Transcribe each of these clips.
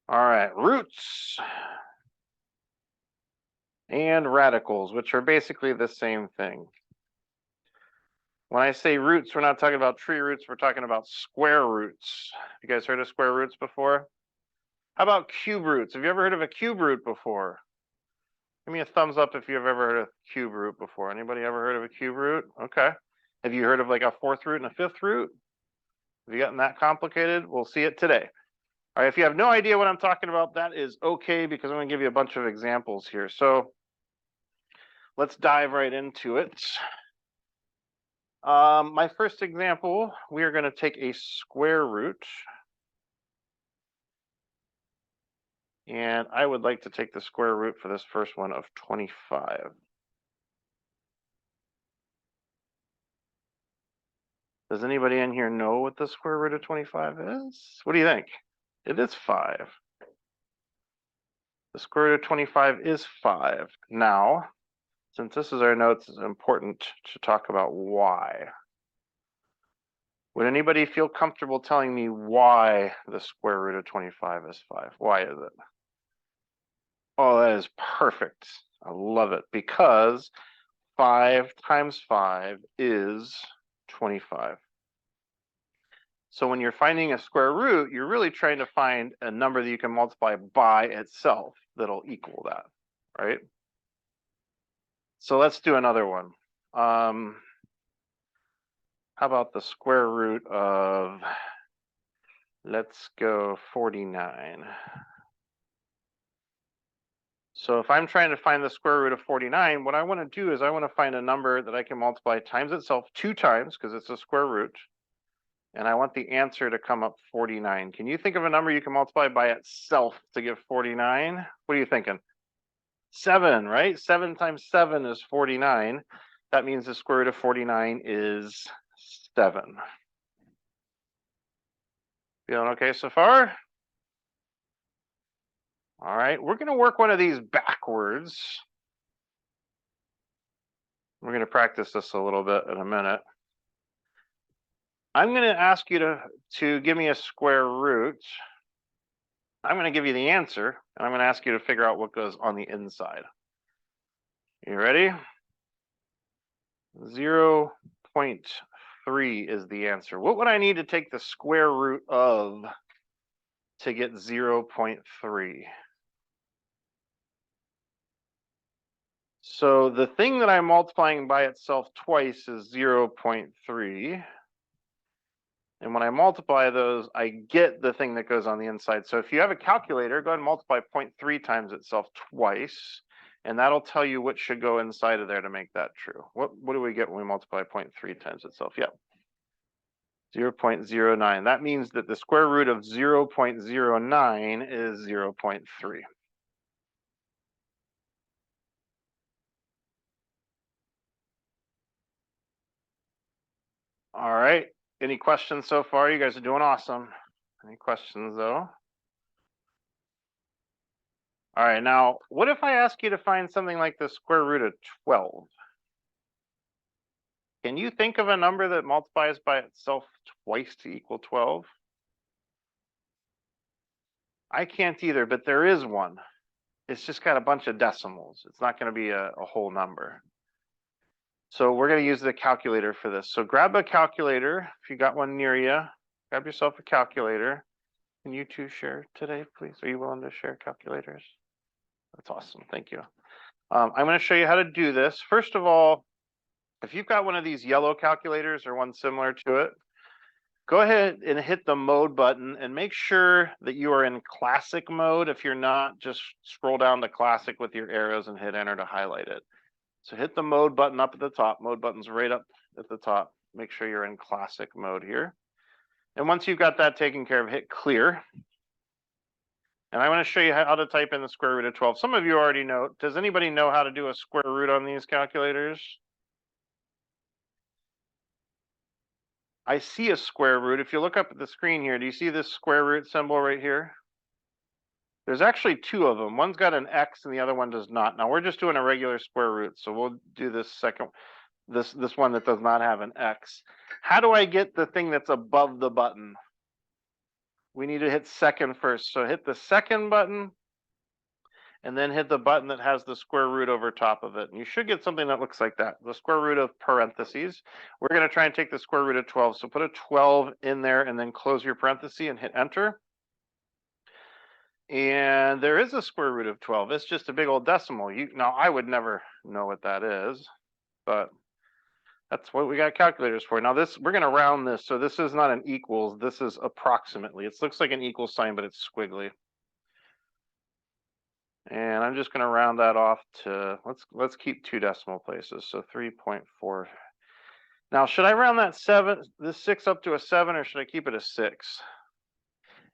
All right, roots and radicals, which are basically the same thing. When I say roots, we're not talking about tree roots, we're talking about square roots. You guys heard of square roots before? How about cube roots? Have you ever heard of a cube root before? Give me a thumbs up if you've ever heard of a cube root before. Anybody ever heard of a cube root? Okay. Have you heard of like a fourth root and a fifth root? Have you gotten that complicated? We'll see it today. All right, if you have no idea what I'm talking about, that is okay, because I'm going to give you a bunch of examples here. So let's dive right into it. My first example, we are going to take a square root. And I would like to take the square root for this first one of 25. Does anybody in here know what the square root of 25 is? What do you think? It is 5. The square root of 25 is 5. Now, since this is our notes, it's important to talk about why. Would anybody feel comfortable telling me why the square root of 25 is 5? Why is it? Oh, that is perfect. I love it, because 5 times 5 is 25. So when you're finding a square root, you're really trying to find a number that you can multiply by itself that'll equal that, right? So let's do another one. How about the square root of, let's go 49. So if I'm trying to find the square root of 49, what I want to do is I want to find a number that I can multiply times itself 2 times, because it's a square root. And I want the answer to come up 49. Can you think of a number you can multiply by itself to give 49? What are you thinking? 7, right? 7 times 7 is 49. That means the square root of 49 is 7. Feeling okay so far? All right, we're going to work one of these backwards. We're going to practice this a little bit in a minute. I'm going to ask you to give me a square root. I'm going to give you the answer, and I'm going to ask you to figure out what goes on the inside. You ready? 0.3 is the answer. What would I need to take the square root of to get 0.3? So the thing that I'm multiplying by itself twice is 0.3. And when I multiply those, I get the thing that goes on the inside. So if you have a calculator, go ahead and multiply 0.3 times itself twice, and that'll tell you what should go inside of there to make that true. What do we get when we multiply 0.3 times itself? Yeah, 0.09. That means that the square root of 0.09 is 0.3. All right. Any questions so far? You guys are doing awesome. Any questions though? All right, now, what if I ask you to find something like the square root of 12? Can you think of a number that multiplies by itself twice to equal 12? I can't either, but there is one. It's just got a bunch of decimals. It's not going to be a whole number. So we're going to use the calculator for this. So grab a calculator. If you got one near you, grab yourself a calculator. Can you two share today, please? Are you willing to share calculators? That's awesome. Thank you. I'm going to show you how to do this. First of all, if you've got one of these yellow calculators or one similar to it, go ahead and hit the mode button and make sure that you are in classic mode. If you're not, just scroll down to classic with your arrows and hit enter to highlight it. So hit the mode button up at the top. Mode button's right up at the top. Make sure you're in classic mode here. And once you've got that taken care of, hit clear. And I want to show you how to type in the square root of 12. Some of you already know. Does anybody know how to do a square root on these calculators? I see a square root. If you look up at the screen here, do you see this square root symbol right here? There's actually 2 of them. One's got an X and the other one does not. Now we're just doing a regular square root, so we'll do this second, this one that does not have an X. How do I get the thing that's above the button? we need to hit second first. So hit the second button and then hit the button that has the square root over top of it. And you should get something that looks like that, the square root of parentheses. We're going to try and take the square root of 12. So put a 12 in there and then close your parenthesis and hit enter. And there is a square root of 12. It's just a big old decimal. Now, I would never know what that is, but that's what we got calculators for. Now we're going to round this. So this is not an equals. This is approximately. It looks like an equal sign, but it's squiggly. And I'm just going to round that off to, let's keep 2 decimal places. So 3.4. Now, should I round this 6 up to a 7, or should I keep it a 6?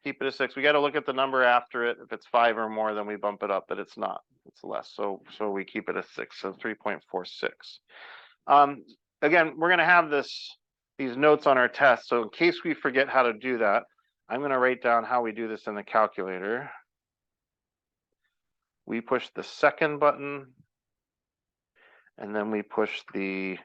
Keep it a 6. We got to look at the number after it. If it's 5 or more, then we bump it up, but it's not. It's less. So we keep it a 6. So 3.46. Again, we're going to have these notes on our test. So in case we forget how to do that, I'm going to write down how we do this in the calculator. We push the second button, and then we push the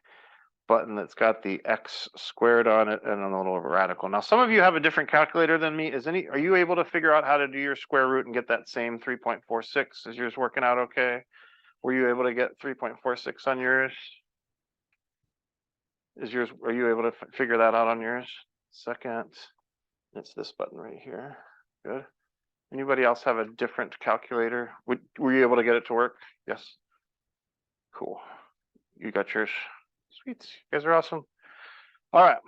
button that's got the x squared on it and a little radical. Now, some of you have a different calculator than me. Are you able to figure out how to do your square root and get that same 3.46? Is yours working out okay? Were you able to get 3.46 on yours? Are you able to figure that out on yours? Second, it's this button right here. Good. Anybody else have a different calculator? Were you able to get it to work? Yes. Cool. You got yours. Sweet. You guys are awesome. All right.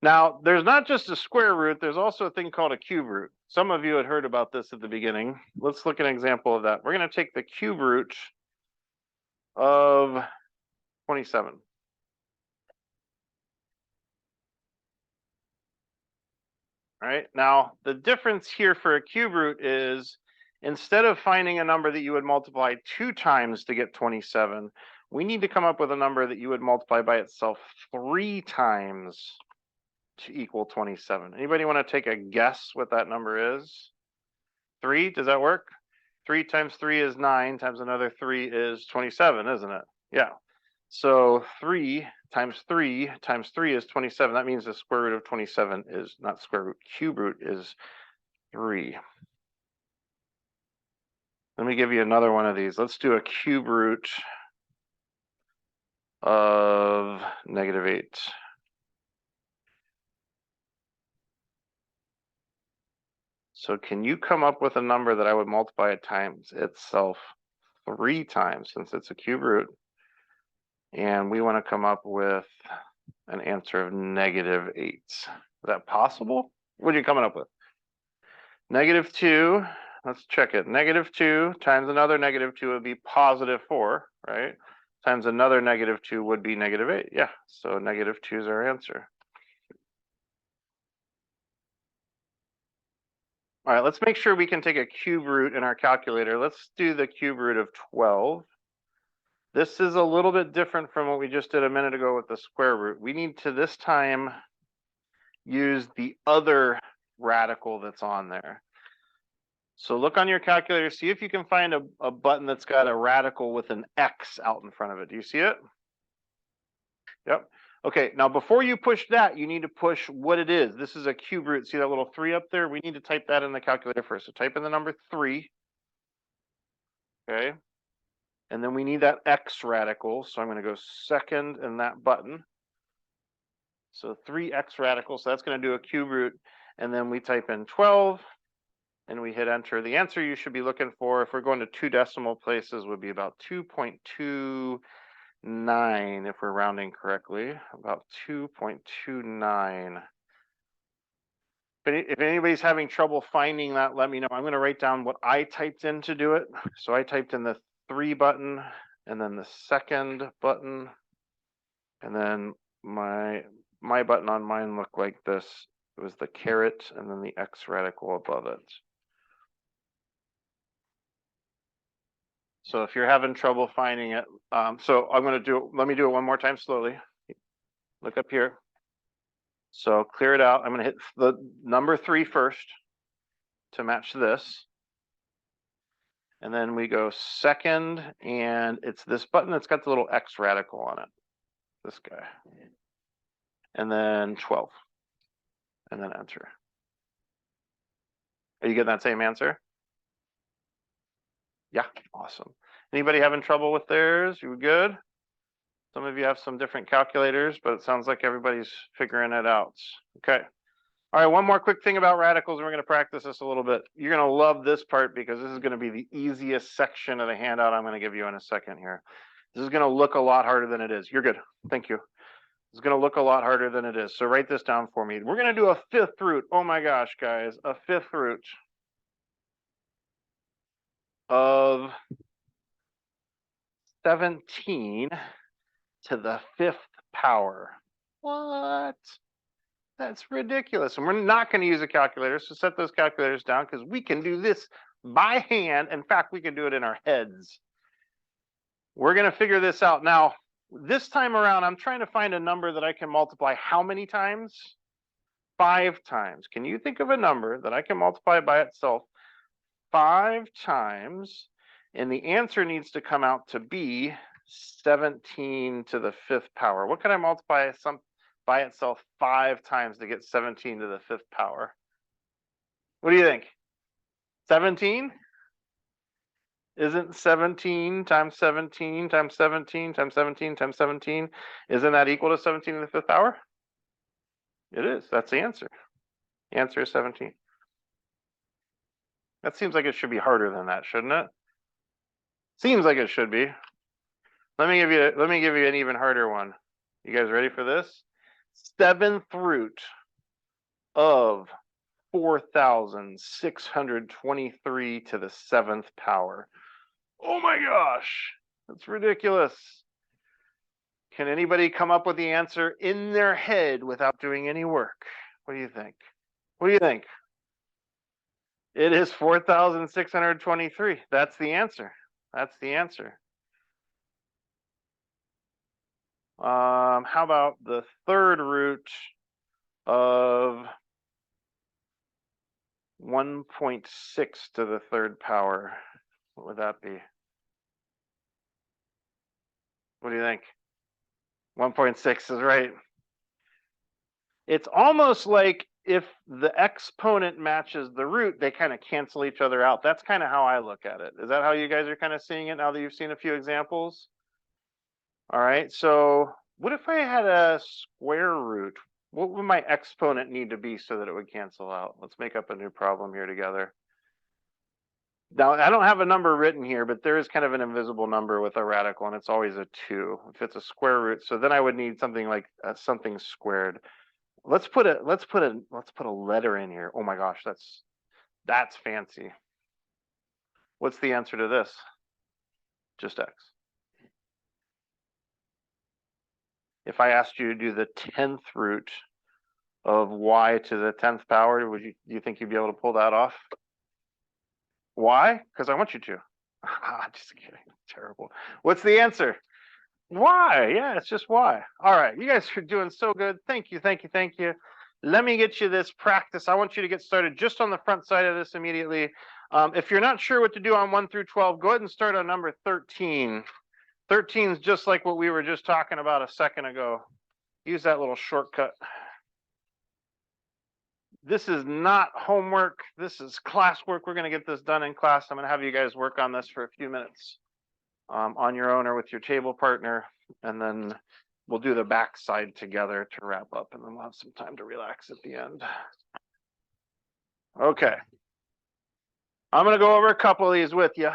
Now, there's not just a square root. There's also a thing called a cube root. Some of you had heard about this at the beginning. Let's look at an example of that. We're going to take the cube root of 27. All right. Now, the difference here for a cube root is instead of finding a number that you would multiply 2 times to get 27, we need to come up with a number that you would multiply by itself 3 times to equal 27. Anybody want to take a guess what that number is? 3, does that work? 3 times 3 is 9, times another 3 is 27, isn't it? Yeah. So 3 times 3 times 3 is 27. That means the square root of 27 is not square root, cube root is 3. Let me give you another one of these. Let's do a cube root of -8. So can you come up with a number that I would multiply it times itself 3 times, since it's a cube root? And we want to come up with an answer of -8. Is that possible? What are you coming up with? -2, let's check it. -2 times another -2 would be +4, right? Times another -2 would be -8. Yeah, so -2 is our answer. All right, let's make sure we can take a cube root in our calculator. Let's do the cube root of 12. This is a little bit different from what we just did a minute ago with the square root. We need to this time use the other radical that's on there. So look on your calculator, see if you can find a button that's got a radical with an X out in front of it. Do you see it? Yep. Okay, now before you push that, you need to push what it is. This is a cube root. See that little 3 up there? We need to type that in the calculator first. So type in the number 3. Okay. And then we need that X radical. So I'm going to go second in that button. So 3x radical. So that's going to do a cube root. And then we type in 12 and we hit enter. The answer you should be looking for, if we're going to 2 decimal places, would be about 2.29 if we're rounding correctly. About 2.29. If anybody's having trouble finding that, let me know. I'm going to write down what I typed in to do it. So I typed in the 3 button and then the second button, and then my button on mine looked like this. It was the caret and then the X radical above it. So if you're having trouble finding it, so I'm going to let me do it one more time slowly. Look up here. So clear it out. I'm going to hit the number 3 first to match this. And then we go second, and it's this button that's got the little X radical on it. This guy. And then 12. And then enter. Are you getting that same answer? Yeah, awesome. Anybody having trouble with theirs? You good? Some of you have some different calculators, but it sounds like everybody's figuring it out. Okay. All right, one more quick thing about radicals, and we're going to practice this a little bit. You're going to love this part because this is going to be the easiest section of the handout I'm going to give you in a second here. This is going to look a lot harder than it is. You're good. Thank you. It's going to look a lot harder than it is. So write this down for me. We're going to do a fifth root. Oh my gosh, guys, a fifth root of 17 to the fifth power. What? That's ridiculous. And we're not going to use a calculator, so set those calculators down because we can do this by hand. In fact, we can do it in our heads. We're going to figure this out. Now, this time around, I'm trying to find a number that I can multiply how many times? 5 times. Can you think of a number that I can multiply by itself 5 times? And the answer needs to come out to be 17 to the fifth power. What can I multiply by itself 5 times to get 17 to the fifth power? What do you think? 17? Isn't 17 times 17 times 17 times 17 times 17, isn't that equal to 17 to the fifth power? It is. That's the answer. The answer is 17. That seems like it should be harder than that, shouldn't it? Seems like it should be. Let me give you an even harder one. You guys ready for this? 7th root of 4,623 to the 7th power. Oh my gosh, that's ridiculous. Can anybody come up with the answer in their head without doing any work? What do you think? What do you think? It is 4,623. That's the answer. That's the answer. How about the 3rd root of 1.6 to the 3rd power? What would that be? What do you think? 1.6 is right. It's almost like if the exponent matches the root, they kind of cancel each other out. That's kind of how I look at it. Is that how you guys are kind of seeing it now that you've seen a few examples? All right, so what if I had a square root? What would my exponent need to be so that it would cancel out? Let's make up a new problem here together. Now, I don't have a number written here, but there is kind of an invisible number with a radical, and it's always a 2 if it's a square root. So then I would need something like something squared. Let's put a letter in here. Oh my gosh, that's fancy. What's the answer to this? Just x. If I asked you to do the 10th root of y to the 10th power, do you think you'd be able to pull that off? Why? Because I want you to. Just kidding. Terrible. What's the answer? Why? Yeah, it's just why. All right, you guys are doing so good. Thank you, thank you, thank you. Let me get you this practice. I want you to get started just on the front side of this immediately. If you're not sure what to do on 1 through 12, go ahead and start on number 13. 13 is just like what we were just talking about a second ago. Use that little shortcut. This is not homework. This is classwork. We're going to get this done in class. I'm going to have you guys work on this for a few minutes on your own or with your table partner, and then we'll do the back side together to wrap up, and then we'll have some time to relax at the end. Okay. I'm going to go over a couple of these with you.